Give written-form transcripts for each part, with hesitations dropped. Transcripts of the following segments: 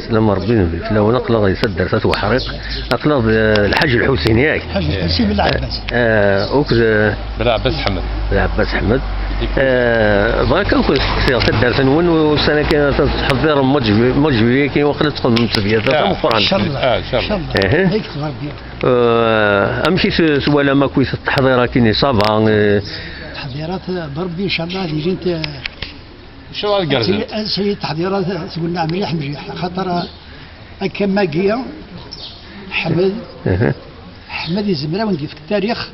لما ربي في الاول نقلغ يسدر ثلاث وحريق نقلغ الحاج الحسين ياك الحاج الحسين بالعباس وكذا بالعباس حمد بالعباس حمد ضاك كنت سدر ثنون وسنه كانت تحضر مجبي كي وقت تدخل من التبيات مقران ان شاء الله ان شاء الله هيك تغربي امشي سوالا ما كويس التحضيرات كيني صافا تحضيرات بربي ان شاء الله اللي جيت شو القرزه سي تحضيرات تقولنا مليح مليح خاطر هكا ماكيا حمد الزمراوي في التاريخ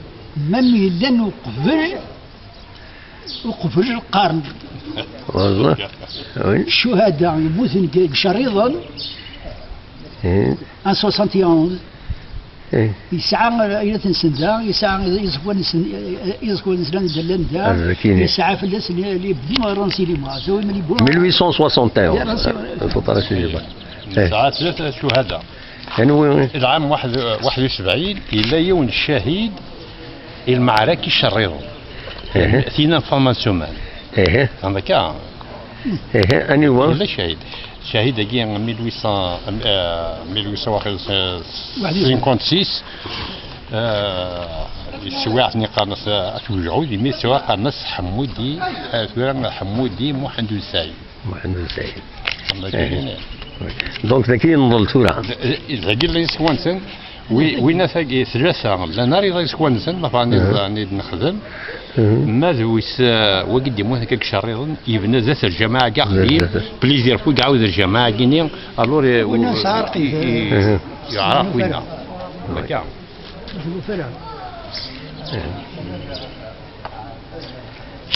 ما ميلان وقفل القرن والله الشهداء يموتون شريضا 71 يسعى إلى تنسندا يسعى يزكون نسلان دلان دا يسعى في الناس اللي بديما رانسي لي ما زوي ملي بو 1861 الفترة سيدي ساعات ثلاثة شهداء يعني العام 71 إلا يوم الشهيد المعركة الشريرة ثينا فورماسيون مان عندك اني هو لا شهيد هكي 1856 السواق قرنص أتوجعود يمي سواق قرنص حمودي حمودي محمد السعيد دونك ذاكي نضل تورا ذاكي اللي يسوانسن وين ثاقي ثلاثة لا ناري ذا يسوانسن ما فاني نخدم ماذا ويس وقد يموت هكاك شريطا يبنى ذات الجماعة كاع قديم بليزير فوق عاود الجماعة كيني الور والناس عارفين يعرف وين هكا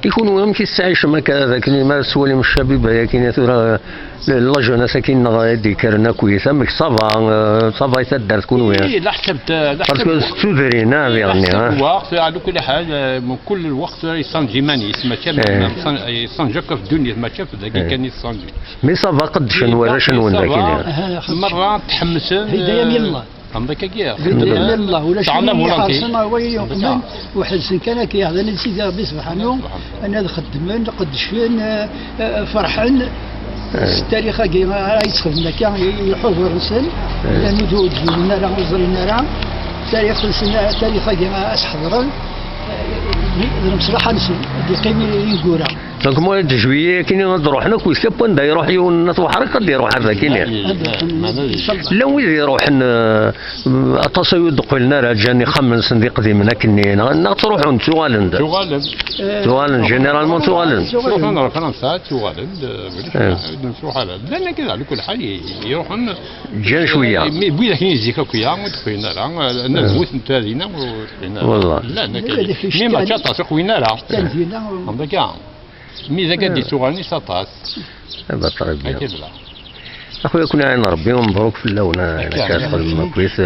يكونوا يمشي السعيش ما كذاك ما سوالي من الشبيبه ياكين ثورا اللجنه ساكن غادي كرنا كويسه مك صافا يسدر تكون وياه لا حسبت باسكو ستودرين يعني وقت على كل حال من كل الوقت يصنجي ماني ما كان يصنجك في الدنيا ما شاف ذاك كان يصنجي مي صافا قد شنو ذاك مرة تحمس هدايا من الله عندك كيا هدايا من الله ولا شيء حاصلنا ويوم واحد السن كان كيهضر نسيت ربي سبحانه انا خدمن قدشين فرحان التاريخ كي يتخدم كان يحضر السن لانه دو لنا راه وصلنا راه تاريخ السنه تاريخ كي اسحضر المصلحه نسي اللي قيمي يقورا دونك مو جوية كاين تروح هنا كويس كابون دا يروح يونس وحرق قد يروح هذا كاين لا وين يروح اتصل يدق لنا راه جاني خمس سن قديم كنينا تروحون توالند جينيرالمون توالند تروحون فرنسا توالند نروح على لان كذا على كل حال يروحون جان شويه بوي ذاك يزيك كويا ودخلنا راه الناس نتادينا ودخلنا والله لا مي ما تشاطا خوينا راه عندك مي ذاك دي توغاني ساطاس هذا طريق اخويا كنا عين ربي ومبروك في اللون انا كادخل كويس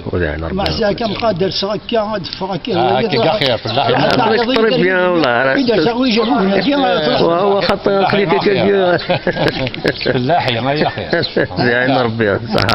ولا عين ربي مع ذاك مقادر ساكا دفاكا هكا خير في الله طريق بيان والله اذا سوي جابونا وهو خط خليك في اللاحيه ما يا خير عين ربي صح